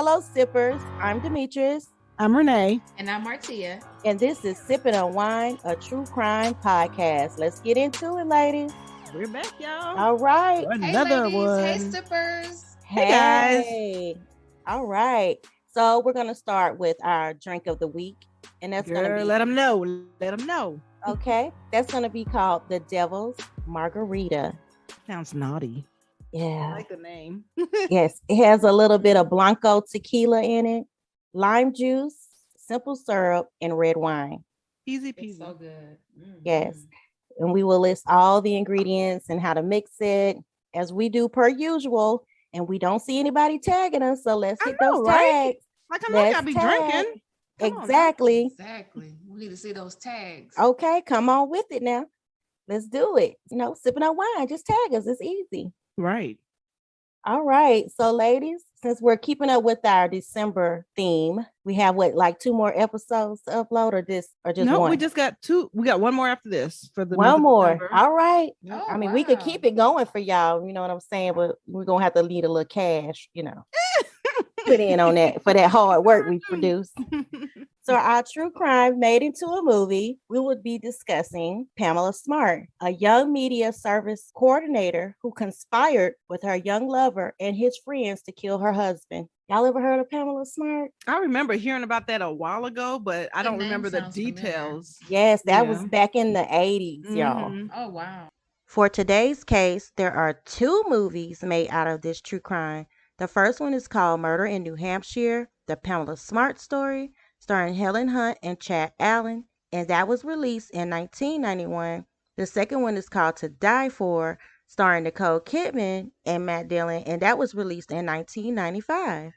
Hello, sippers. I'm Demetrius. I'm Renee. And I'm Martia. And this is Sippin' on Wine, a true crime podcast. Let's get into it, ladies. We're back, y'all. All right. Another Hey, ladies. one. Hey, sippers. Hey, guys. All right. So we're going to start with our drink of the week. And that's going to be... Let them know. Let them know. Okay. That's going to be called the Devil's Margarita. Sounds naughty. Yeah. I like the name. Yes. It has a little bit of Blanco tequila in it, lime juice, simple syrup, and red wine. Easy peasy. It's so good. Mm-hmm. Yes. And we will list all the ingredients and how to mix it as we do per usual. And we don't see anybody tagging us. So let's hit those tags. Like I know y'all be drinking. Exactly. We need to see those tags. Okay. Come on with it now. Let's do it. Sipping on wine. Just tag us. It's easy. Right. All right. So ladies, since we're keeping up with our December theme, we have like 2 more episodes to upload or just no, one? We just got 2. We got one more after this for the one more. December. All right. Oh, I mean, we could keep it going for y'all. You know what I'm saying? But we're going to have to leave a little cash, put in on that for that hard work we produce. So our true crime made into a movie, we would be discussing Pamela Smart, a young media service coordinator who conspired with her young lover and his friends to kill her husband. Y'all ever heard of Pamela Smart? I remember hearing about that a while ago, but I don't remember the details. Familiar. Yes, that was back in the 80s, y'all. Oh, wow. For today's case, there are 2 movies made out of this true crime. The first one is called Murder in New Hampshire, the Pamela Smart story, starring Helen Hunt and Chad Allen, and that was released in 1991. The second one is called To Die For, starring Nicole Kidman and Matt Dillon, and that was released in 1995.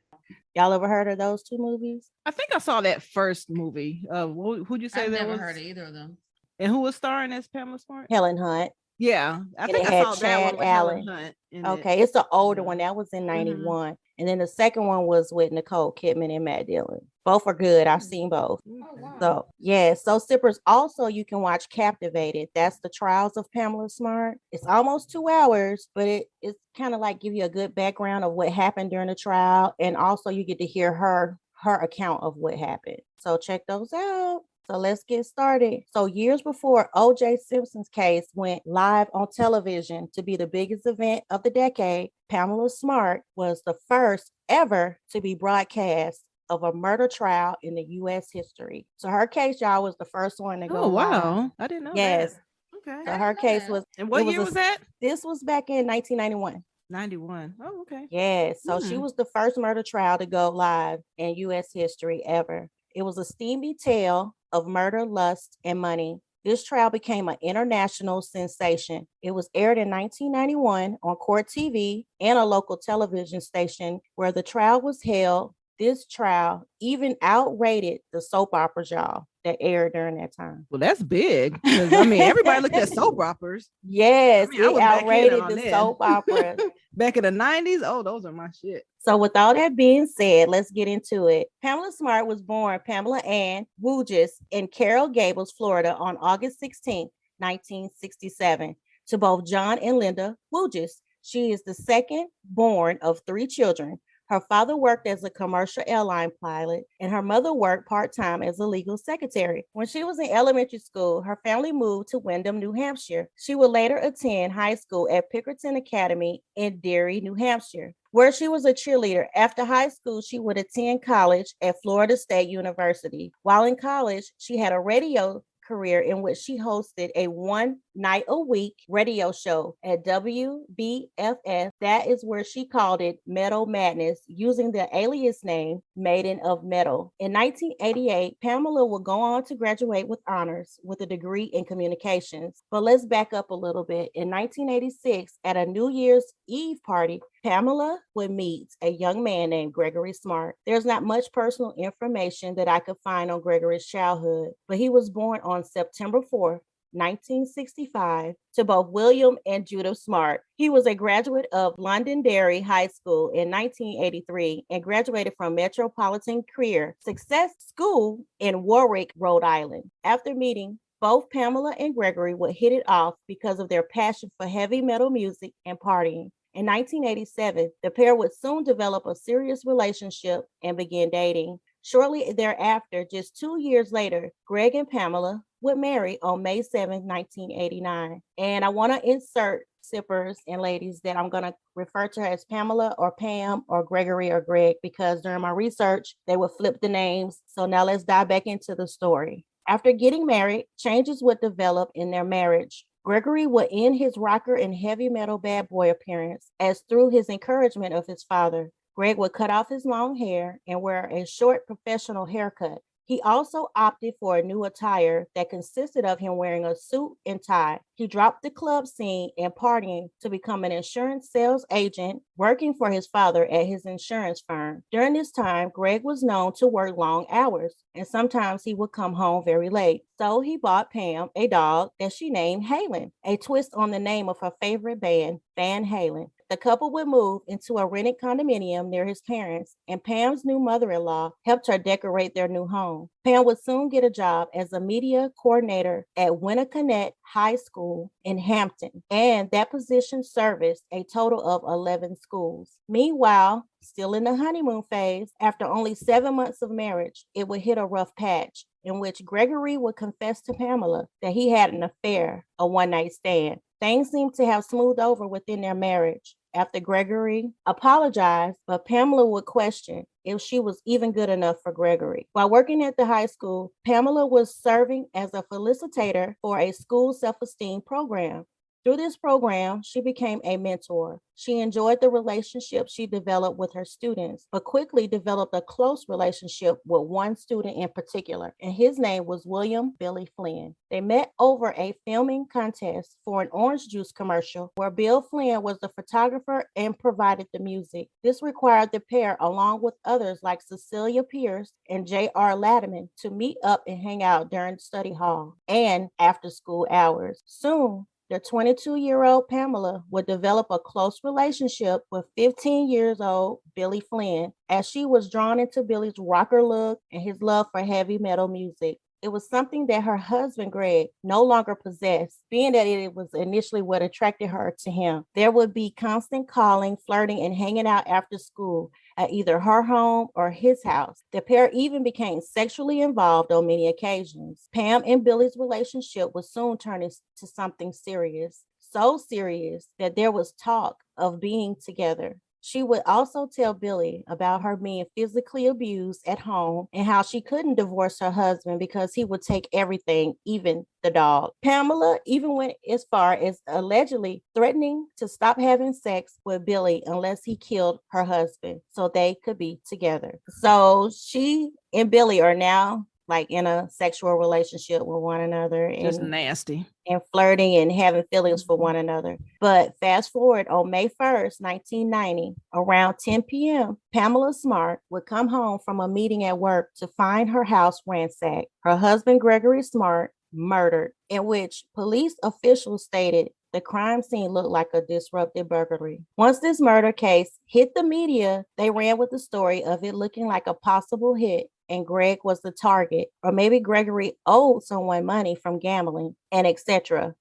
Y'all ever heard of those 2 movies? I think I saw that first movie. Who'd you say I've that never was? heard of either of them. And who was starring as Pamela Smart? Helen Hunt. Yeah, I think I saw that one with Helen Hunt. Okay, it's the older one. That was in 91. And then the second one was with Nicole Kidman and Matt Dillon. Both are good. I've seen both. Oh, wow. So, yeah. So, sippers, also you can watch Captivated. That's the trials of Pamela Smart. It's almost 2 hours, but it's kind of like give you a good background of what happened during the trial. And also you get to hear her account of what happened. So check those out. So let's get started. So years before O.J. Simpson's case went live on television to be the biggest event of the decade, Pamela Smart was the first ever to be broadcast of a murder trial in the U.S. history. So her case, y'all, was the first one to go wow. live. I didn't know yes. that. Okay. So her case was... And what year was that? This was back in 1991. 91. Oh, okay. Yes. So she was the first murder trial to go live in U.S. history ever. It was a steamy tale of murder, lust, and money. This trial became an international sensation. It was aired in 1991 on Court TV and a local television station where the trial was held. This trial even outrated the soap operas, y'all, that aired during that time. Well, that's big. I mean, everybody looked at soap operas. Yes, it outrated the soap operas. Back in the 90s, oh, those are my shit. So with all that being said, let's get into it. Pamela Smart was born Pamela Ann Wooges in Coral Gables, Florida on August 16, 1967, to both John and Linda Wooges. She is the second born of 3 children. Her father worked as a commercial airline pilot, and her mother worked part-time as a legal secretary. When she was in elementary school, her family moved to Windham, New Hampshire. She would later attend high school at Pickerton Academy in Derry, New Hampshire, where she was a cheerleader. After high school, she would attend college at Florida State University. While in college, she had a radio career in which she hosted a 1-night-a-week radio show at WBFS. That is where she called it Metal Madness, using the alias name Maiden of Metal. In 1988, Pamela would go on to graduate with honors with a degree in communications. But let's back up a little bit. In 1986, at a New Year's Eve party, Pamela would meet a young man named Gregory Smart. There's not much personal information that I could find on Gregory's childhood, but he was born on September 4th, 1965, to both William and Judith Smart. He was a graduate of Londonderry High School in 1983 and graduated from Metropolitan Career Success School in Warwick, Rhode Island. After meeting, both Pamela and Gregory would hit it off because of their passion for heavy metal music and partying. In 1987, the pair would soon develop a serious relationship and begin dating. Shortly thereafter, just 2 years later, Greg and Pamela would marry on May 7th, 1989. And I want to insert sippers and ladies that I'm going to refer to her as Pamela or Pam or Gregory or Greg because during my research, they would flip the names. So now let's dive back into the story. After getting married, changes would develop in their marriage. Gregory would end his rocker and heavy metal bad boy appearance as through his encouragement of his father. Greg would cut off his long hair and wear a short professional haircut. He also opted for a new attire that consisted of him wearing a suit and tie. He dropped the club scene and partying to become an insurance sales agent, working for his father at his insurance firm. During this time, Greg was known to work long hours, and sometimes he would come home very late. So he bought Pam a dog that she named Halen, a twist on the name of her favorite band, Van Halen. The couple would move into a rented condominium near his parents, and Pam's new mother-in-law helped her decorate their new home. Pam would soon get a job as a media coordinator at Winnicott High School in Hampton, and that position serviced a total of 11 schools. Meanwhile, still in the honeymoon phase, after only 7 months of marriage, it would hit a rough patch in which Gregory would confess to Pamela that he had an affair, a one-night stand. Things seemed to have smoothed over within their marriage after Gregory apologized, but Pamela would question if she was even good enough for Gregory. While working at the high school, Pamela was serving as a felicitator for a school self-esteem program. Through this program, she became a mentor. She enjoyed the relationship she developed with her students, but quickly developed a close relationship with one student in particular, and his name was William Billy Flynn. They met over a filming contest for an orange juice commercial where Bill Flynn was the photographer and provided the music. This required the pair, along with others like Cecilia Pierce and J.R. Lattimore, to meet up and hang out during study hall and after school hours. Soon, the 22-year-old Pamela would develop a close relationship with 15 years old Billy Flynn as she was drawn into Billy's rocker look and his love for heavy metal music. It was something that her husband, Greg, no longer possessed, being that it was initially what attracted her to him. There would be constant calling, flirting, and hanging out after school at either her home or his house. The pair even became sexually involved on many occasions. Pam and Billy's relationship would soon turn into something serious, so serious that there was talk of being together. She would also tell Billy about her being physically abused at home and how she couldn't divorce her husband because he would take everything, even the dog. Pamela even went as far as allegedly threatening to stop having sex with Billy unless he killed her husband so they could be together. So she and Billy are now like in a sexual relationship with one another. Just nasty. And flirting and having feelings for one another. But fast forward on May 1st, 1990, around 10 p.m., Pamela Smart would come home from a meeting at work to find her house ransacked. Her husband, Gregory Smart, murdered, in which police officials stated the crime scene looked like a disrupted burglary. Once this murder case hit the media, they ran with the story of it looking like a possible hit, and Greg was the target, or maybe Gregory owed someone money from gambling, and etc.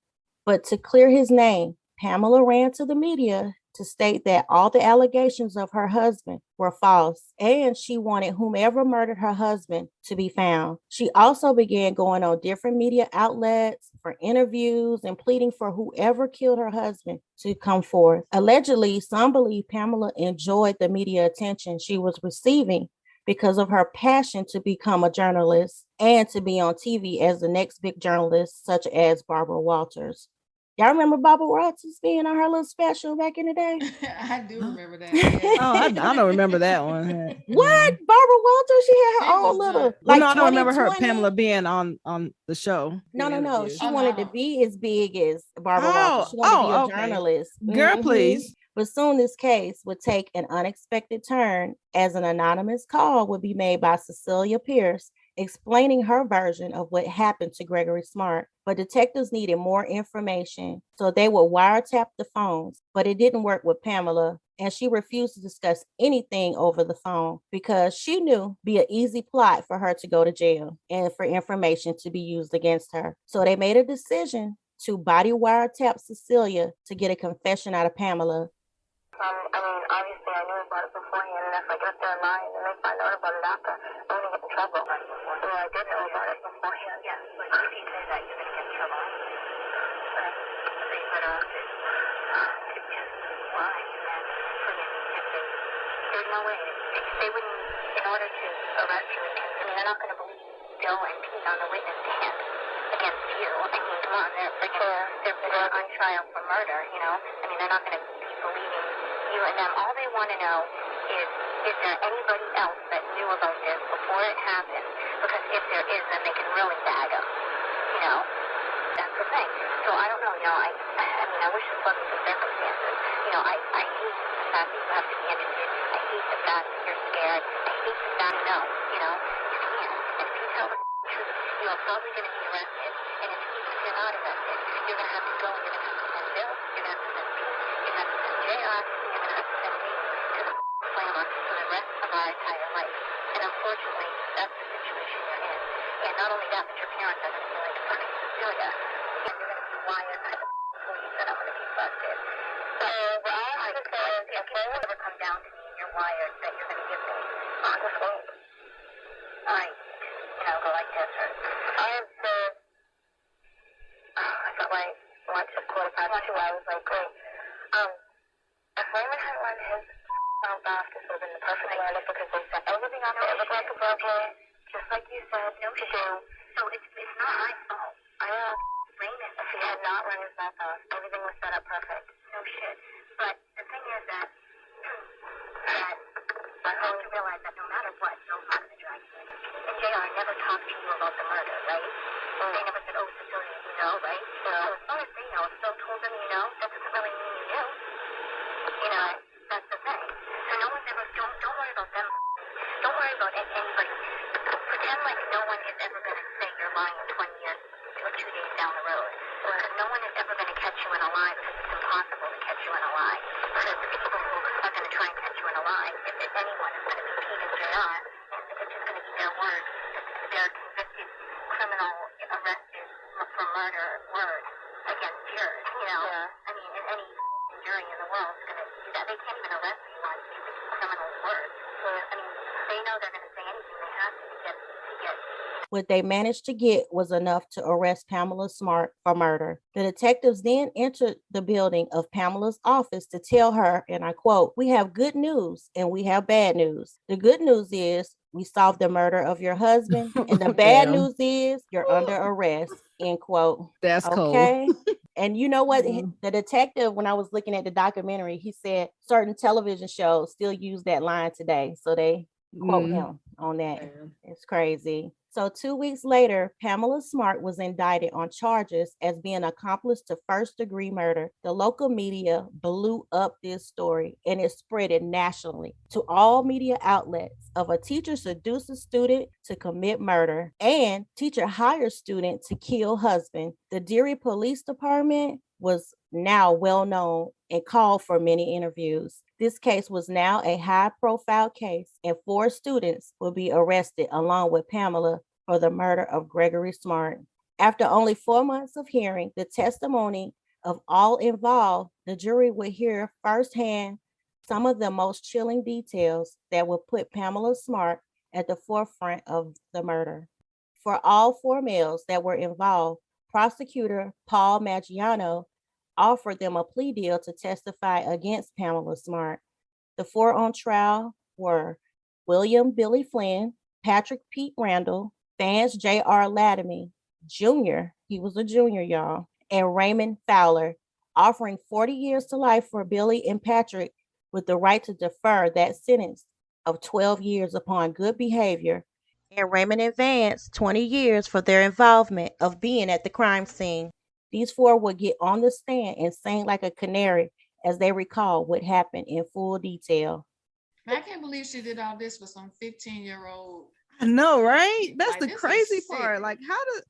But to clear his name, Pamela ran to the media to state that all the allegations of her husband were false, and she wanted whomever murdered her husband to be found. She also began going on different media outlets for interviews and pleading for whoever killed her husband to come forth. Allegedly, some believe Pamela enjoyed the media attention she was receiving because of her passion to become a journalist and to be on TV as the next big journalist, such as Barbara Walters. Y'all remember Barbara Walters being on her little special back in the day? I do remember that. Oh, I don't remember that one. What? Barbara Walters? She had her She own was little, good. Well, like no, I don't remember her, 2020. Pamela, being on the show. No. interview. She Oh, wanted to no. be as big as Barbara Walters. She wanted to be a okay. journalist. Girl, Mhm. please. But soon this case would take an unexpected turn as an anonymous call would be made by Cecilia Pierce explaining her version of what happened to Gregory Smart. But detectives needed more information, so they would wiretap the phones. But it didn't work with Pamela, and she refused to discuss anything over the phone because she knew it'd be an easy plot for her to go to jail and for information to be used against her. So they made a decision to body wiretap Cecilia to get a confession out of Pamela. I mean, obviously I knew about it beforehand, and if I get there lying and they find out about it after, I'm going to get in trouble. Well, I did know about it beforehand. Yeah, but if you say that, you're going to get in trouble. So you better off to just lie and then forget if there's no way. They wouldn't, in order to arrest you, I mean, they're not going to believe Bill and Pete on the witness stand against you. I mean, come on, they're on trial for murder, you know? I mean, they're not going to be believing you and them. All they want to know is there anybody else that knew about this before it happened? Because if there is, then they can really bag them, you know? That's the thing. So I don't know, you know, I mean, I wish this wasn't the circumstances. You know, I hate the fact that you have to be interested. I hate the fact that you're scared. I hate the fact, no, you know, you can't. And if you tell the truth, you are probably going to be arrested. And if you're not arrested, you're going to have to go and you're going to have to send Bill, you're going to have to send Pete, you're going to have to send JR, you're going to have to send me to the slammer for the rest of our entire life. And unfortunately, that's the situation you're in. And not only that, but your parents are going to be like fucking Cecilia. And you're going to be wired by the police and I'm going to be busted. So, I just say, if you ever come down to me and you're wired, that you're going to give me on the phone. You know, go like this or I have said I felt like lunch at 2:15. I was like, great. If Raymond had run his mouth off, this would have been the perfect lineup because they set everything up. It looked like a burglar, just like you said. No shit. So it's not my fault. I know Raymond, if he had not run his mouth off, everything was set up perfect. No shit. But the thing is that I always realized that no matter what, Bill's not going to drag you in. And JR never talked to you about the murder, right? They never said, oh, Cecilia, you know, right? So as far as they know, if Bill told them you know, that doesn't really mean you knew. You know, that's the thing. So no one's ever, don't worry about them. Don't worry about anybody. Pretend like no one is ever going to say you're lying 20 years or 2 days down the road. Or no one is ever going to catch you in a lie because it's impossible to catch you in a lie. Because the people who are going to try and catch you in a lie, if anyone, is going to be Pete and JR, and it's just going to be their word, their convicted criminal arrested for murder word against yours, you know? Yeah. I mean, any jury in the world is going to do that. They can't even arrest you on stupid criminal words. I mean, they know they're going to say anything they have to get. What they managed to get was enough to arrest Pamela Smart for murder. The detectives then entered the building of Pamela's office to tell her, and I quote, "We have good news and we have bad news. The good news is we solved the murder of your husband, and the bad news is you're under arrest," end quote. That's okay. cold. And you know what? The detective, when I was looking at the documentary, he said certain television shows still use that line today. So they quote him on that. Man. It's crazy. So 2 weeks later, Pamela Smart was indicted on charges as being accomplice to first-degree murder. The local media blew up this story and it spread it nationally to all media outlets of a teacher seduces a student to commit murder and teacher hires student to kill husband. The Deary Police Department was now well known and called for many interviews. This case was now a high-profile case, and 4 students will be arrested along with Pamela for the murder of Gregory Smart. After only 4 months of hearing the testimony of all involved, the jury would hear firsthand some of the most chilling details that would put Pamela Smart at the forefront of the murder. For all 4 males that were involved, prosecutor Paul Maggiano offered them a plea deal to testify against Pamela Smart. The 4 on trial were William Billy Flynn, Patrick Pete Randall, Vance J.R. Latimer Jr., he was a junior, y'all, and Raymond Fowler, offering 40 years to life for Billy and Patrick with the right to defer that sentence of 12 years upon good behavior, and Raymond and Vance 20 years for their involvement of being at the crime scene. These 4 would get on the stand and sing like a canary as they recall what happened in full detail. I can't believe she did all this for some 15-year-old. I know, right? That's Like, the this is crazy sick. part. Like, how do,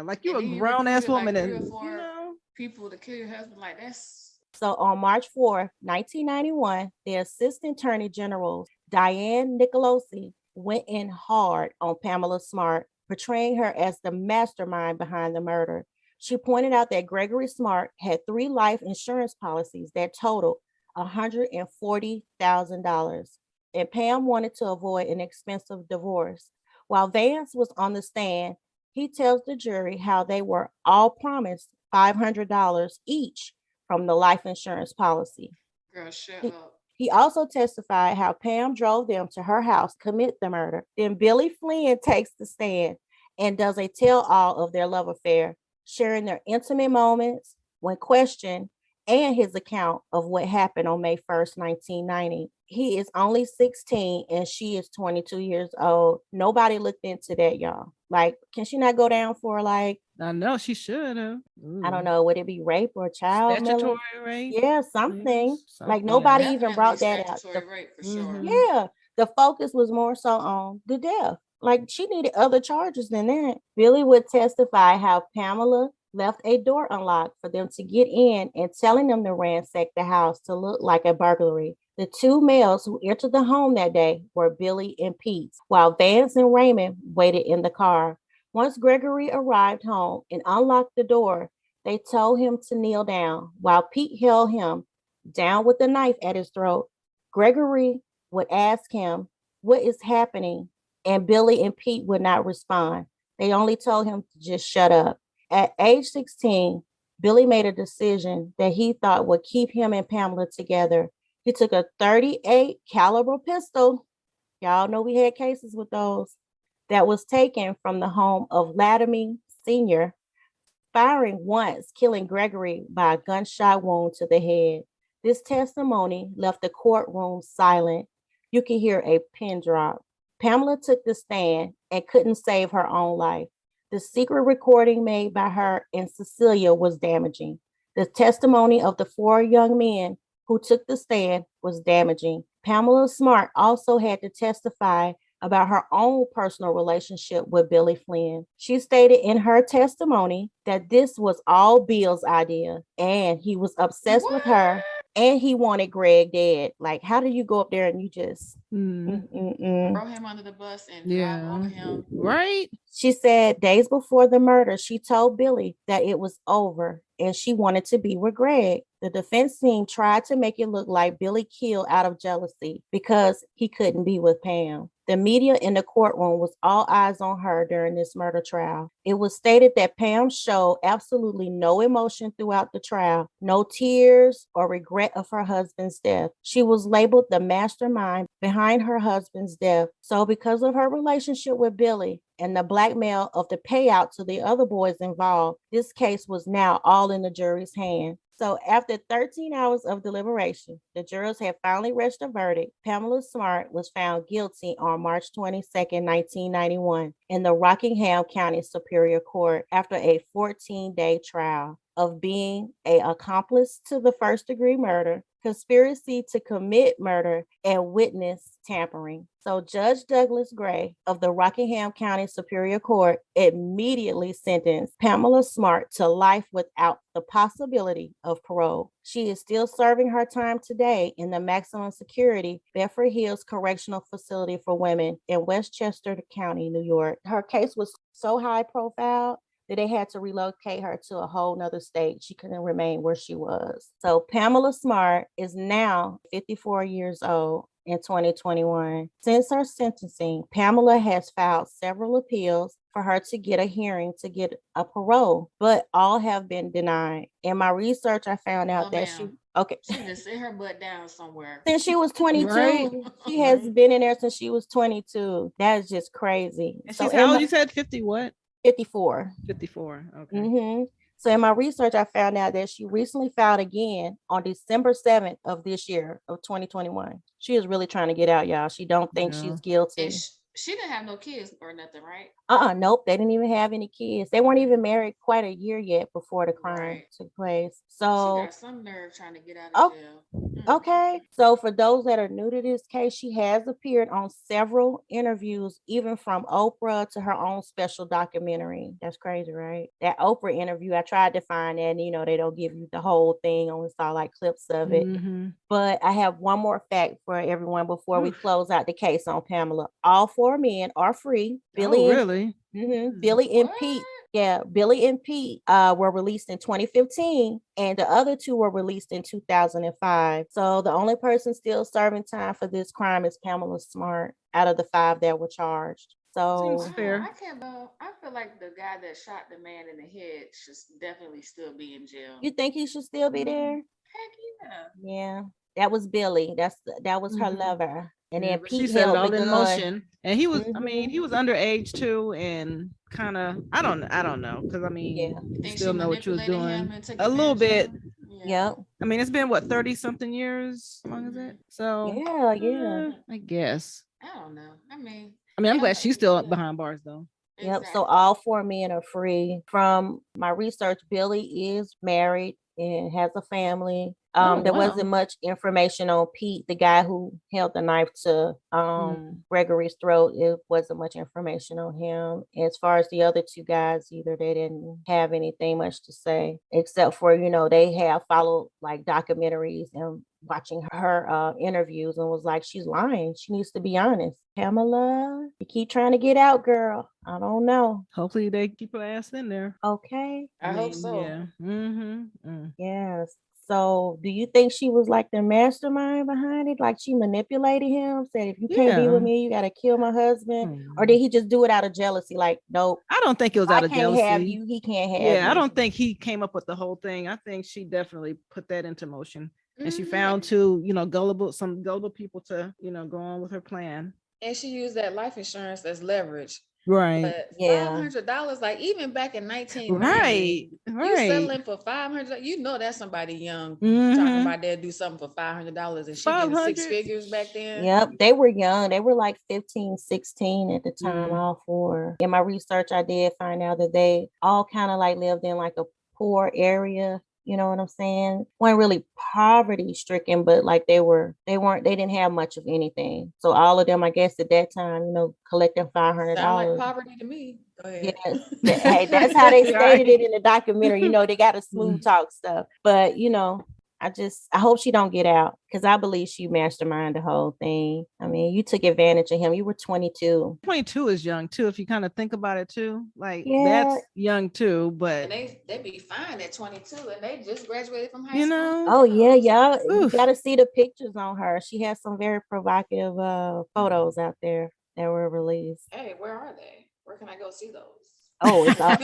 like you And a then you grown ass recruited, woman like, and 3 or 4 you know. people to kill your husband. Like, that's So on March 4, 1991, the Assistant Attorney General, Diane Nicolosi, went in hard on Pamela Smart, portraying her as the mastermind behind the murder. She pointed out that Gregory Smart had 3 life insurance policies that totaled $140,000. And Pam wanted to avoid an expensive divorce. While Vance was on the stand, he tells the jury how they were all promised $500 each from the life insurance policy. Girl, shut He, up. he also testified how Pam drove them to her house to commit the murder. Then Billy Flynn takes the stand and does a tell-all of their love affair, sharing their intimate moments when questioned and his account of what happened on May 1st, 1990. He is only 16 and she is 22 years old. Nobody looked into that, y'all. Like, can she not go down for like, I know she should have. I don't know, would it be rape or child Statutory molestation? rape. Yeah, something. Like Something. nobody even Definitely brought that out. statutory rape for sure. Yeah, the focus was more so on the death. Like she needed other charges than that. Billy would testify how Pamela left a door unlocked for them to get in and telling them to ransack the house to look like a burglary. The two males who entered the home that day were Billy and Pete, while Vance and Raymond waited in the car. Once Gregory arrived home and unlocked the door, they told him to kneel down while Pete held him down with a knife at his throat. Gregory would ask him, "What is happening?" And Billy and Pete would not respond. They only told him to just shut up. At age 16, Billy made a decision that he thought would keep him and Pamela together. He took a 38 caliber pistol. Y'all know we had cases with those that was taken from the home of Latimer Sr., firing once, killing Gregory by a gunshot wound to the head. This testimony left the courtroom silent. You could hear a pin drop. Pamela took the stand and couldn't save her own life. The secret recording made by her and Cecilia was damaging. The testimony of the four young men who took the stand was damaging. Pamela Smart also had to testify about her own personal relationship with Billy Flynn. She stated in her testimony that this was all Bill's idea and he was obsessed with her and he wanted Greg dead. Like, how do you go up there and you just throw him under the bus and drive over him? Right. She said days before the murder, she told Billy that it was over and she wanted to be with Greg. The defense team tried to make it look like Billy killed out of jealousy because he couldn't be with Pam. The media in the courtroom was all eyes on her during this murder trial. It was stated that Pam showed absolutely no emotion throughout the trial, no tears or regret of her husband's death. She was labeled the mastermind behind her husband's death. So because of her relationship with Billy and the blackmail of the payout to the other boys involved, this case was now all in the jury's hand. So after 13 hours of deliberation, the jurors had finally reached a verdict. Pamela Smart was found guilty on March 22nd, 1991 in the Rockingham County Superior Court after a 14-day trial of being an accomplice to the first-degree murder, conspiracy to commit murder, and witness tampering. So Judge Douglas Gray of the Rockingham County Superior Court immediately sentenced Pamela Smart to life without the possibility of parole. She is still serving her time today in the maximum security Bedford Hills Correctional Facility for Women in Westchester County, New York. Her case was so high profile that they had to relocate her to a whole nother state. She couldn't remain where she was. So Pamela Smart is now 54 years old in 2021. Since her sentencing, Pamela has filed several appeals for her to get a hearing to get a parole, but all have been denied. In my research, I found out that she just sit her butt down somewhere. Since she was 22, Right. she has been in there since she was 22. That is just crazy. And So she's how old? You said 50 what? 54. 54. Okay. So in my research, I found out that she recently filed again on December 7th of this year of 2021. She is really trying to get out, y'all. She don't think she's guilty. And she didn't have no kids or nothing, right? Nope. They didn't even have any kids. They weren't even married quite a year yet before the crime took place. So she got some nerve trying to get out of jail. Okay. So for those that are new to this case, she has appeared on several interviews, even from Oprah to her own special documentary. That's crazy, right? That Oprah interview, I tried to find that, and they don't give you the whole thing, only saw like clips of it. But I have one more fact for everyone before we close out the case on Pamela. All four men are free. Billy really? Billy and Pete Yeah, Billy and Pete were released in 2015, and the other two were released in 2005. So the only person still serving time for this crime is Pamela Smart out of the 5 that were charged. So Seems fair. I feel like the guy that shot the man in the head should definitely still be in jail. you think he should still be there? Heck yeah. Yeah, that was Billy. That was her Mhm. lover, and Yeah, then but she Pete set it held the all in gun. motion, and he was. I Mhm. mean, he was underage too, and kind of. I don't know, because I mean, Yeah. You you think still she know what you was manipulated him doing and took a little advantage bit. of him? Yeah. Yep. I mean, it's been what 30 something years. How long is it? So Yeah. I guess. I don't know. I mean, I'm glad yeah, she's still yeah. behind bars though. Yep. So Exactly. all 4 men are free. From my research, Billy is married and has a family. Oh, There wow. wasn't much information on Pete, the guy who held the knife to Gregory's throat. It wasn't much information on him. As far as the other 2 guys, either they didn't have anything much to say, except for, they have followed like documentaries and watching her interviews and was like, she's lying. She needs to be honest. Pamela, you keep trying to get out, girl. I don't know. Hopefully they keep her ass in there. Okay. I hope so. Yeah. Yes. So do you think she was like the mastermind behind it? Like she manipulated him, said, if you can't be with Yeah. me, you got to kill my husband? Or did he just do it out of jealousy? Like, nope, I don't think it was I out of can't have jealousy. you. He can't have Yeah, I you. don't think he came up with the whole thing. I think she definitely put that into motion. And she Mhm. found some gullible people to, go on with her plan. And she used that life insurance as leverage. Right. But Yeah. $500, like even back in 1990, Right. you Right. selling for $500. You know that's somebody young talking Mhm. about they'll do something for $500, and she getting 6 500. figures back then. Yep, they were young. They were like 15, 16 at the time, all 4. In my research, I did find out that they all kind of like lived in like a poor area. You know what I'm saying? Weren't really poverty stricken, but like they didn't have much of anything. So all of them, I guess at that time, collecting $500. Sound like poverty to me. Go ahead. Yes. Hey, that's how they stated it Right. in the documentary. They got a smooth talk stuff. But I hope she don't get out, because I believe she masterminded the whole thing. I mean, you took advantage of him. You were 22. 22 is young too, if you kind of think about it too. Like Yeah. that's young too, but And they be fine at 22, and they just graduated from high You school. know? Oh yeah, y'all. You Oof. got to see the pictures on her. She has some very provocative photos out there that were released. Hey, where are they? Where can I go see those? Oh, it's all.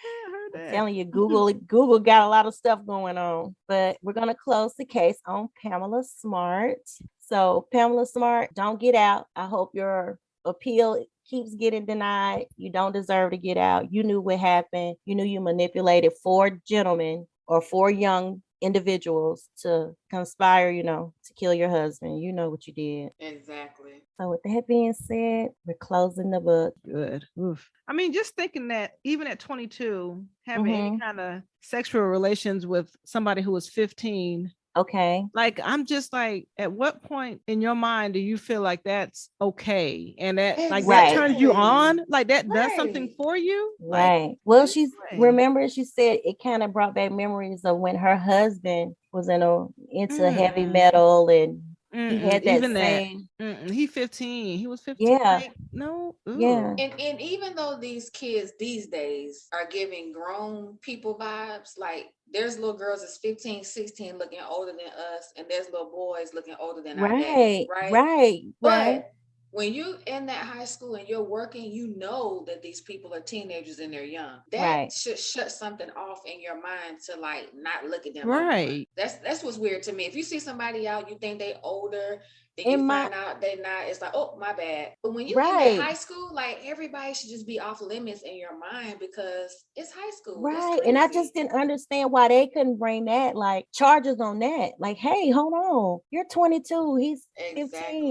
I heard I'm that. telling you, Google got a lot of stuff going on. But we're gonna close the case on Pamela Smart. So Pamela Smart, don't get out. I hope your appeal keeps getting denied. You don't deserve to get out. You knew what happened. You knew you manipulated 4 gentlemen or 4 young individuals to conspire, to kill your husband. You know what you did. Exactly. So with that being said, we're closing the book. Good. Oof. I mean, just thinking that even at 22, having any Mhm. kind of sexual relations with somebody who was 15, Okay. like I'm just like, at what point in your mind do you feel like that's okay, and that like that turns you on, like that does something Right. for you? Right. Well, Like, remember she said it kind of brought back memories of when her husband was into heavy metal, and he had that even same. he 15. He was 15. Yeah. Like, no. Yeah. And even though these kids these days are giving grown people vibes, like there's little girls that's 15, 16 looking older than us, and there's little boys looking older than our daddies, Right. right? Right. Right. But when you in that high school and you're working, you know that these people are teenagers and they're young. That Right. should shut something off in your mind to like not look at them. no more. Right. That's what's weird to me. If you see somebody out, you think they older, then In you my- find out they not. It's like, oh, my bad. But when you in Right. that high school, like everybody should just be off limits in your mind because it's high school. Right. And I just didn't understand why they couldn't bring that, like charges on that. Like, hey, hold on. You're 22. He's 15.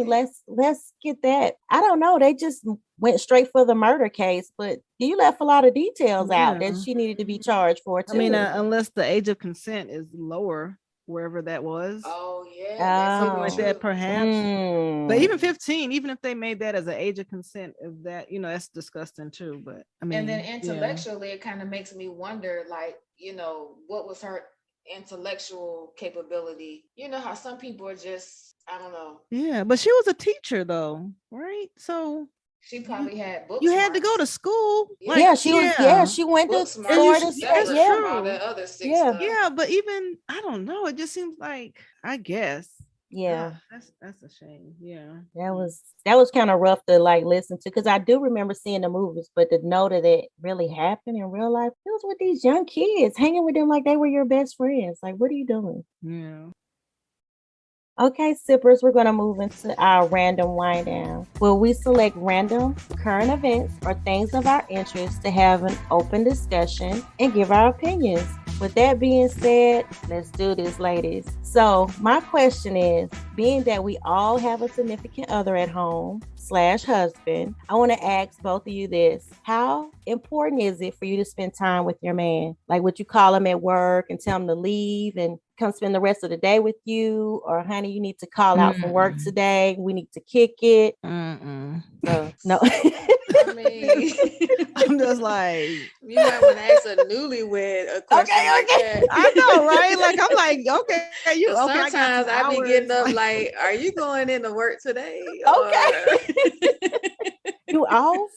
Exactly. Let's get that. I don't know. They just went straight for the murder case, but you left a lot of details out that Yeah. she needed to be charged for too. I mean, unless the age of consent is lower wherever that was. Oh yeah, that's Something like true. that, perhaps. Mm. But even 15, even if they made that as an age of consent, if that, that's disgusting too. But I mean, And then yeah. intellectually, it kind of makes me wonder, like, what was her intellectual capability? You know how some people are just, I don't know. Yeah, but she was a teacher though, right? So She probably had books. You had to go to school. She went to Florida State. That's true. All that other sick Yeah. stuff. Yeah, but even I don't know. It just seems like I guess. Yeah, that's a shame. Yeah, that was kind of rough to like listen to because I do remember seeing the movies, but to know that it really happened in real life, it was with these young kids hanging with them like they were your best friends. Like, what are you doing? Yeah. Okay, sippers, we're going to move into our random wind down, where we select random current events or things of our interest to have an open discussion and give our opinions. With that being said, let's do this, ladies. So my question is, being that we all have a significant other at home / husband, I want to ask both of you this. How important is it for you to spend time with your man? Like, would you call him at work and tell him to leave and come spend the rest of the day with you? Or, honey, you need to call out from work today. We need to kick it. So, no. I mean, I'm just like, you might want to ask a newlywed a question like that. I know, right? Like, I'm like, okay, you. Okay, sometimes I be getting up like, are you going into work today? Okay. You off?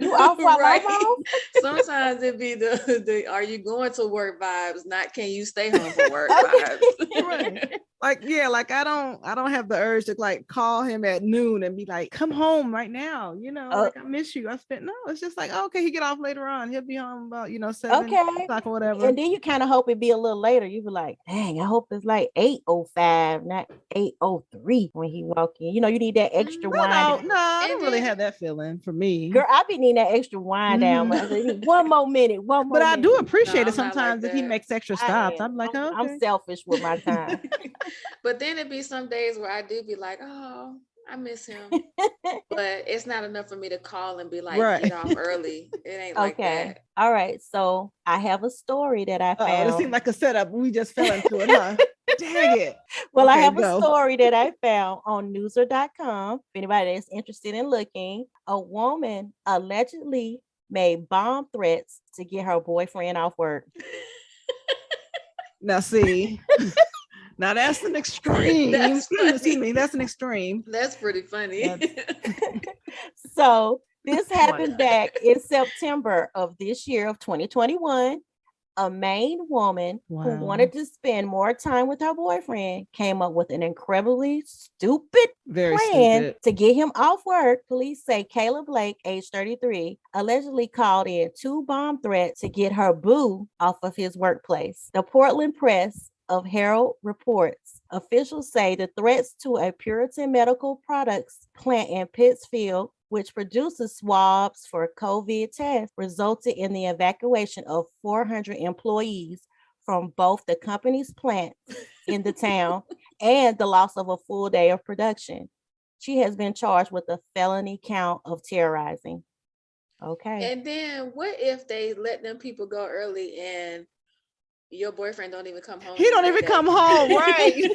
You off while I'm off? Sometimes it be the are you going to work vibes, not can you stay home from work vibes. Right. Like, yeah, like I don't have the urge to like call him at noon and be like, come home right now, like I miss you. It's just like, okay, he get off later on. He'll be home about 7 o'clock or whatever. And then you kind of hope it be a little later. You be like, dang, I hope it's like 8:05, not 8:03 when he walk in. You need that extra wine. No, I don't really have that feeling for me. Girl, I be needing that extra wine down. Like, one more minute, But I do appreciate it sometimes if he makes extra stops. I'm like, okay. I'm selfish with my time. But then it'd be some days where I do be like, oh, I miss him. But it's not enough for me to call and be like, get off early. It ain't like that. All right. So I have a story that I found. It seemed like a setup. We just fell into it, huh? Dang it. Well, I have a story that I found on newser.com. If anybody that's interested in looking, a woman allegedly made bomb threats to get her boyfriend off work. Now, see. Now that's an extreme. That's an extreme. That's pretty funny. So this happened back in September of this year of 2021. A Maine woman who wanted to spend more time with her boyfriend came up with an incredibly stupid plan to get him off work. Police say Kayla Blake, age 33, allegedly called in 2 bomb threats to get her boo off of his workplace. The Portland Press of Herald reports officials say the threats to a Puritan Medical Products plant in Pittsfield, which produces swabs for COVID tests, resulted in the evacuation of 400 employees from both the company's plants in the town and the loss of a full day of production. She has been charged with a felony count of terrorizing. Okay. And then what if they let them people go early and your boyfriend don't even come home? He don't even come home, right?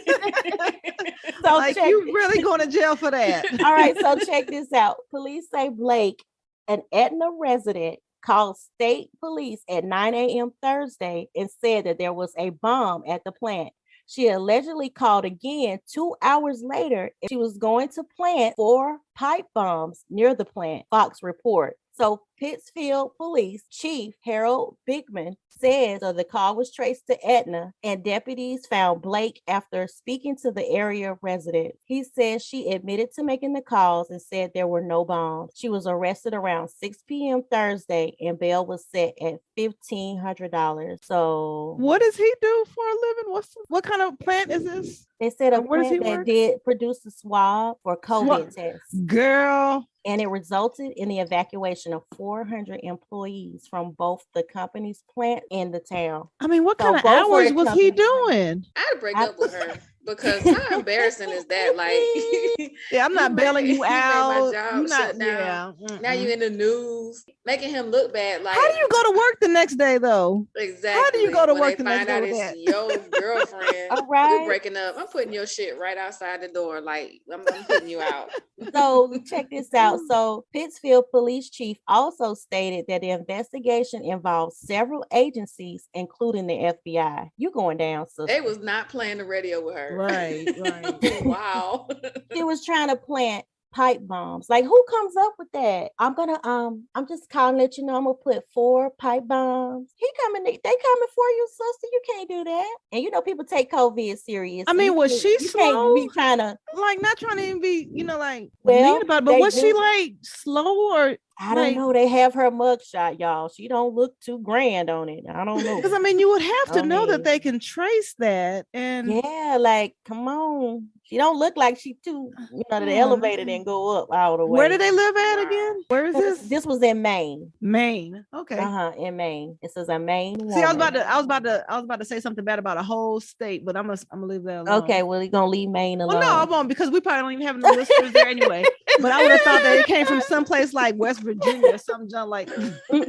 So like, you really going to jail for that. All right, so check this out. Police say Blake, an Etna resident, called state police at 9 a.m. Thursday and said that there was a bomb at the plant. She allegedly called again 2 hours later. She was going to plant 4 pipe bombs near the plant, Fox report. So Pittsfield Police Chief Harold Bigman says the call was traced to Etna, and deputies found Blake after speaking to the area resident. He says she admitted to making the calls and said there were no bombs. She was arrested around 6 p.m. Thursday, and bail was set at $1,500. So what does he do for a living? What kind of plant is this? They said a plant that did produce a swab for COVID tests. Girl. And it resulted in the evacuation of 400 employees from both the company's plant and the town. I mean, what kind of hours was he doing? I'd break up with her because how embarrassing is that? Like, yeah, I'm not bailing you out. My job shut down. Now you in the news, making him look bad. Like, how do you go to work the next day though? Exactly. How do you go to when work they the next find day? out it's your girlfriend. All right. We're breaking up. I'm putting your shit right outside the door. Like, I'm putting you out. So check this out. So Pittsfield Police Chief also stated that the investigation involves several agencies, including the FBI. You going down, sister. They was not playing the radio with her. Right. Wow. She was trying to plant pipe bombs. Like, who comes up with that? I'm just calling to let you know I'm gonna put 4 pipe bombs. They coming for you, sister. You can't do that. And people take COVID serious. I so mean, was she you slow? can't be trying to Like, not trying to even be, like Well, mean about it, but they was she do. like slow or I don't know. They have her mugshot, y'all. She don't look too grand on it. I don't know. Because I mean, you would have to I know that mean, they can trace that. And yeah, like, come on. She don't look like she too, the elevator didn't go up all the way. Where do they live at Wow. again? Where is So this? This was in Maine. Maine. Okay. In Maine. It says a Maine woman. See, I was about to say something bad about a whole state, but I'm gonna leave that alone. Okay, well, you're gonna leave Maine alone. Well, no, I won't, because we probably don't even have no listeners there anyway. But I would have thought that it came from someplace like West Virginia or something, like like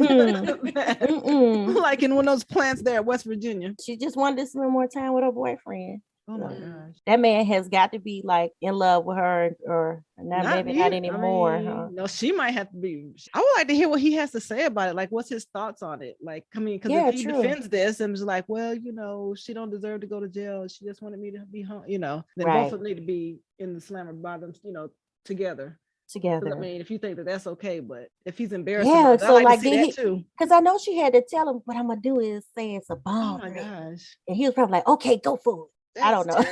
in one of those plants there at West Virginia. She just wanted to spend more time with her boyfriend. Oh my gosh. That man has got to be like in love with her, or not anymore. I mean, huh? No, she might have to be. I would like to hear what he has to say about it. Like, what's his thoughts on it? Like, I mean, because if he defends this and is like, well, she don't deserve to go to jail. She just wanted me to be home, then both of them need to be in the slammer bottoms, together. I mean, if you think that that's okay, but if he's embarrassed, so like to see that too. Because I know she had to tell him, what I'm gonna do is say it's a bomb. Oh my gosh! And he was probably like, okay, go for it. I don't know.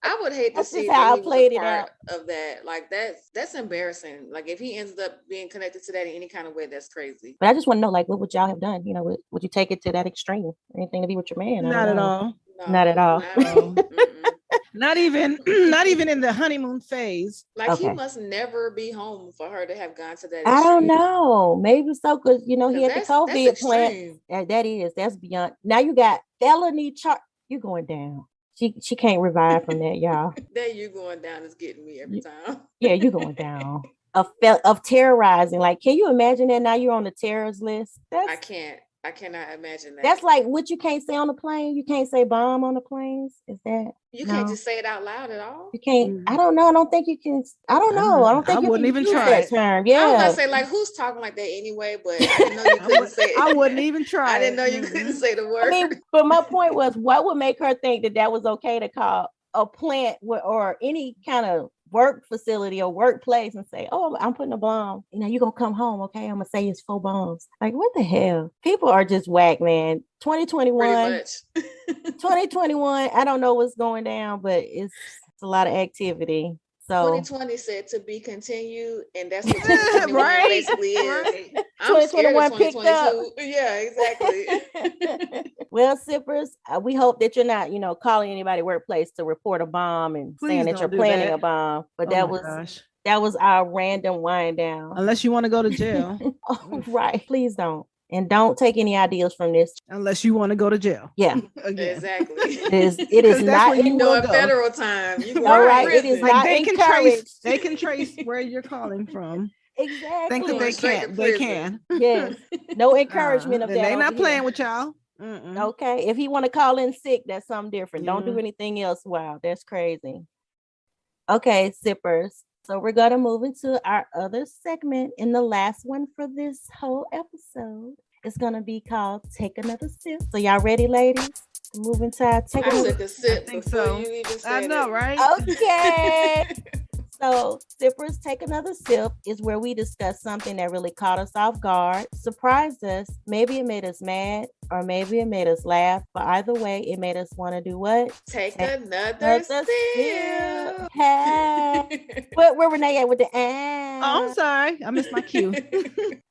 I would hate to see how I played it out of that. Like, that's embarrassing. Like, if he ends up being connected to that in any kind of way, that's crazy. But I just want to know, like, what would y'all have done? Would you take it to that extreme? Anything to be with your man? Not at all. No, not at all. Not even in the honeymoon phase. Like, he must never be home for her to have gone to that extreme. I don't know. Maybe so, because he had the COVID plan. That's beyond. Now you got felony charge. You going down. She can't revive from that, y'all. That you going down is getting me every time. Yeah, you going down. Of terrorizing. Like, can you imagine that now you're on the terrorist list? I cannot imagine that. That's like what you can't say on the plane. You can't say bomb on the planes. Is that you can't just say it out loud at all? You can't. I don't know. I don't think you can. I don't know. I don't think I wouldn't even try that term. Yeah. I was gonna say, like, who's talking like that anyway? But I didn't know you couldn't say it. I wouldn't even try. I didn't know you couldn't say the word. I mean, but my point was, what would make her think that was okay to call a plant or any kind of work facility or workplace and say, oh, I'm putting a bomb. You're going to come home. Okay. I'm going to say it's 4 bombs. Like, what the hell? People are just whack, man. 2021, 2021. I don't know what's going down, but it's a lot of activity. So 2020 said to be continued, and that's what 2021 basically is. Right. I'm scared of 2022. Yeah, exactly. Well, sippers, we hope that you're not, calling anybody workplace to report a bomb and saying that you're planning a bomb. But that was our random wind down. Unless you want to go to jail. Right. Please don't. And don't take any ideas from this. Unless you want to go to jail. Yeah. Exactly. It is not a federal time. All right. It is not encouraged. They can trace where you're calling from. Exactly. Think that they can. Yes. No encouragement of that. They're not playing with y'all. Okay. If he want to call in sick, that's something different. Don't do anything else. Wow. That's crazy. Okay, sippers. So we're going to move into our other segment, and the last one for this whole episode is going to be called Take Another Sip. So y'all ready, ladies? Move into our Take Another Sip. I think so. You even I know, right? Okay. So Sippers Take Another Sip is where we discuss something that really caught us off guard, surprised us, maybe it made us mad, or maybe it made us laugh, but either way, it made us want to do what? Take another sip. Hey. Where Renee at with the Oh, I'm sorry. I missed my cue.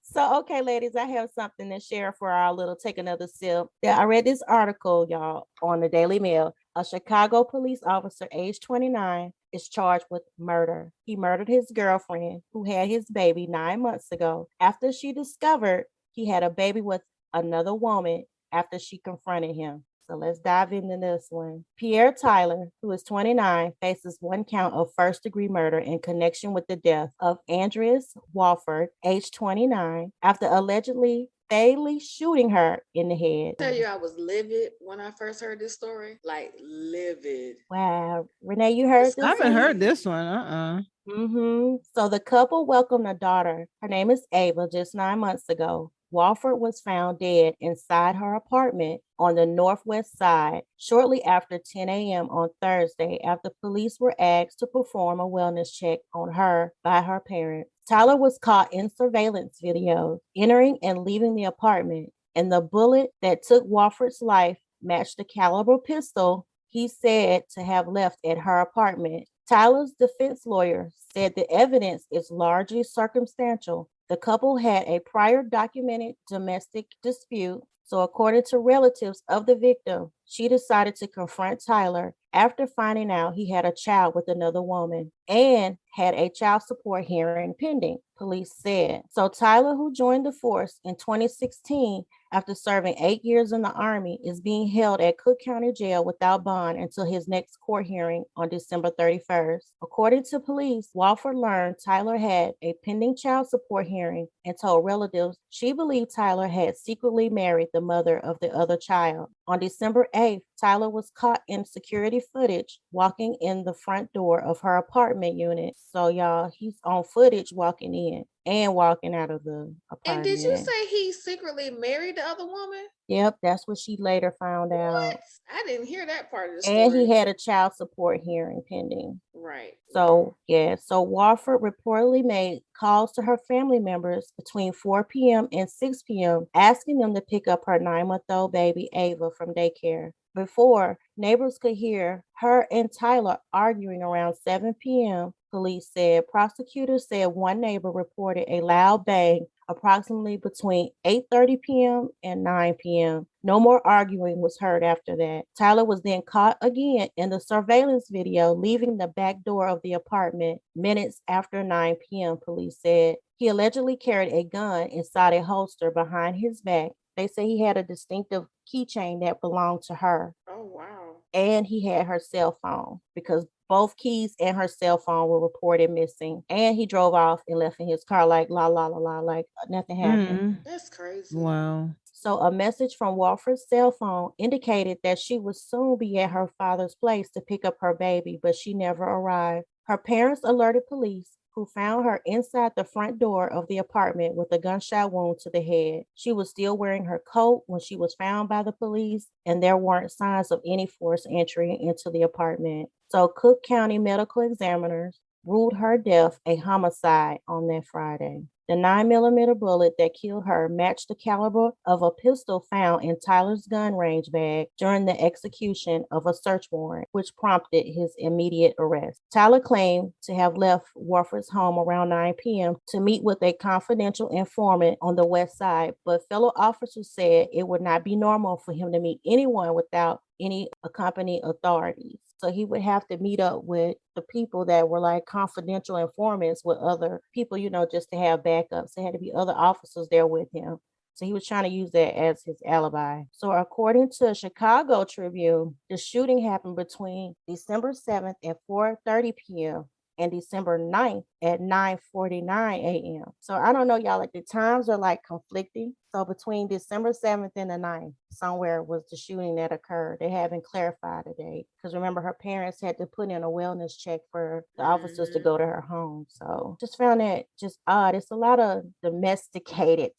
So, okay, ladies, I have something to share for our little Take Another Sip. I read this article, y'all, on the Daily Mail. A Chicago police officer, age 29, is charged with murder. He murdered his girlfriend, who had his baby 9 months ago, after she discovered he had a baby with another woman after she confronted him. So let's dive into this one. Pierre Tyler, who is 29, faces 1 count of first-degree murder in connection with the death of Andreas Walford, age 29, after allegedly fatally shooting her in the head. I tell you, I was livid when I first heard this story. Like, livid. Wow. Renee, you heard this? I haven't heard this one. So the couple welcomed a daughter. Her name is Ava, just 9 months ago. Walford was found dead inside her apartment on the northwest side shortly after 10 a.m. on Thursday after police were asked to perform a wellness check on her by her parents. Tyler was caught in surveillance video entering and leaving the apartment, and the bullet that took Walford's life matched the caliber pistol he said to have left at her apartment. Tyler's defense lawyer said the evidence is largely circumstantial. The couple had a prior documented domestic dispute, so according to relatives of the victim, she decided to confront Tyler after finding out he had a child with another woman and had a child support hearing pending, police said. So Tyler, who joined the force in 2016 after serving 8 years in the Army, is being held at Cook County Jail without bond until his next court hearing on December 31st. According to police, Walford learned Tyler had a pending child support hearing and told relatives she believed Tyler had secretly married the mother of the other child. On December 8th, Tyler was caught in security footage walking in the front door of her apartment unit. So y'all, he's on footage walking in and walking out of the apartment. And did you say he secretly married the other woman? Yep, that's what she later found out. What? I didn't hear that part of the story. And he had a child support hearing pending. Right. So, yeah. So Walford reportedly made calls to her family members between 4 p.m. and 6 p.m., asking them to pick up her 9-month-old baby, Ava, from daycare. Before, neighbors could hear her and Tyler arguing around 7 p.m., police said. Prosecutors said one neighbor reported a loud bang approximately between 8:30 p.m. and 9 p.m. No more arguing was heard after that. Tyler was then caught again in the surveillance video leaving the back door of the apartment minutes after 9 p.m., police said. He allegedly carried a gun inside a holster behind his back. They say he had a distinctive keychain that belonged to her. Oh, wow. And he had her cell phone because both keys and her cell phone were reported missing. And he drove off and left in his car like la la la la, like nothing happened. That's crazy. Wow. So a message from Walford's cell phone indicated that she would soon be at her father's place to pick up her baby, but she never arrived. Her parents alerted police, who found her inside the front door of the apartment with a gunshot wound to the head. She was still wearing her coat when she was found by the police, and there weren't signs of any forced entry into the apartment. So Cook County medical examiners ruled her death a homicide on that Friday. The 9mm bullet that killed her matched the caliber of a pistol found in Tyler's gun range bag during the execution of a search warrant, which prompted his immediate arrest. Tyler claimed to have left Walford's home around 9 p.m. to meet with a confidential informant on the west side, but fellow officers said it would not be normal for him to meet anyone without any accompanying authorities. So he would have to meet up with the people that were like confidential informants with other people, just to have backups. There had to be other officers there with him. So he was trying to use that as his alibi. So according to Chicago Tribune, the shooting happened between December 7th at 4:30 p.m. and December 9th at 9:49 a.m. So I don't know, y'all, like the times are like conflicting. So between December 7th and the 9th, somewhere was the shooting that occurred. They haven't clarified the date. Because remember, her parents had to put in a wellness check for the officers to go to her home. So just found that just odd. It's a lot of domesticated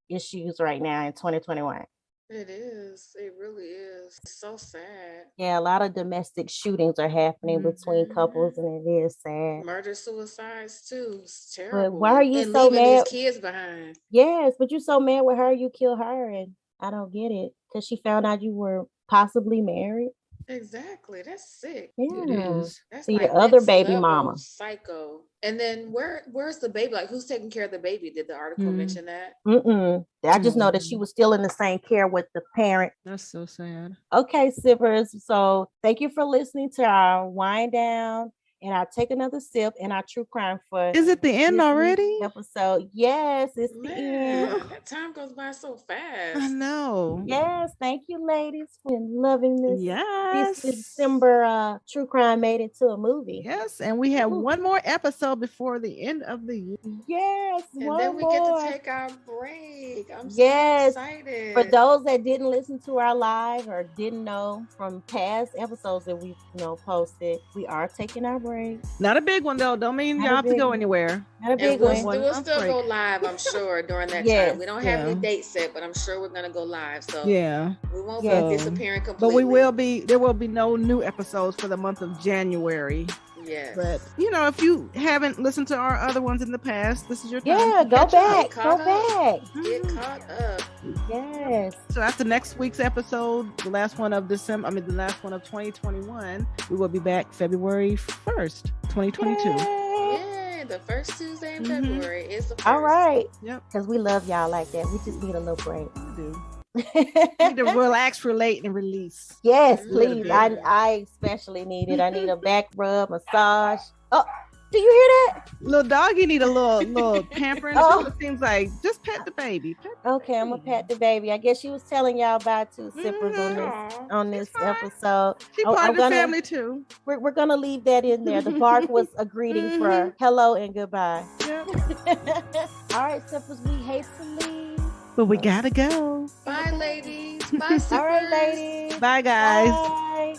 issues right now in 2021. It is. It really is. It's so sad. Yeah, a lot of domestic shootings are happening between couples, and it is sad. Murder, suicides too. It's terrible. But why are you and so leaving mad? these kids behind. Yes, but you're so mad with her, you kill her, and I don't get it. Because she found out you were possibly married. Exactly. That's sick. Yeah. It is. That's So like your other next baby level mama. psycho. And then where's the baby? Like, who's taking care of the baby? Did the article mention that? I just know that she was still in the same care with the parent. That's so sad. Okay, sippers. So thank you for listening to our wind down. And I'll take another sip in our true crime for. Is it the end this already? week's episode. Yes, it's the end. Man, that time goes by so fast. I know. Yes, thank you, ladies, for loving this. Yes. This December true crime made it to a movie. Yes, and we have one more episode before the end of the year. Yes, And one then we more. get to take our break. I'm so excited. For those that didn't listen to our live or didn't know from past episodes that we posted, we are taking our break. break. Not a big one though. Don't mean Not y'all a have to big go one. anywhere. Not a And big we'll, one. we'll still break. go live, I'm sure, during that Yes. time. We don't have Yeah. any dates set, but I'm sure we're gonna go live. So Yeah. we won't Yeah. be disappearing But completely. there will be no new episodes for the month of January. Yes. But if you haven't listened to our other ones in the past, this is your time. Yeah, to go catch up. back. Go back. Get caught up. Yes. So after next week's episode, the last one of December, the last one of 2021, we will be back February 1st, 2022. Yeah, the first Tuesday in February is the first. All right. Yep. Because we love y'all like that. We just need a little break. We do. Need to relax, relate, and release. Yes, Mm. please. Little I especially need it. I need a back rub, massage. Oh, do you hear that? Little doggy need a little pampering. Oh. It seems like just pet the baby. Okay, I'm gonna pat the baby. I guess she was telling y'all about two sippers on this It's fine. episode. She Oh, part I'm of the gonna- family too. We're gonna leave that in there. The bark was a greeting for hello and goodbye. Yep. All right, sippers, we hate to leave. But we gotta go. Bye, ladies. Bye, All right, sippers. ladies. Bye, guys. Bye.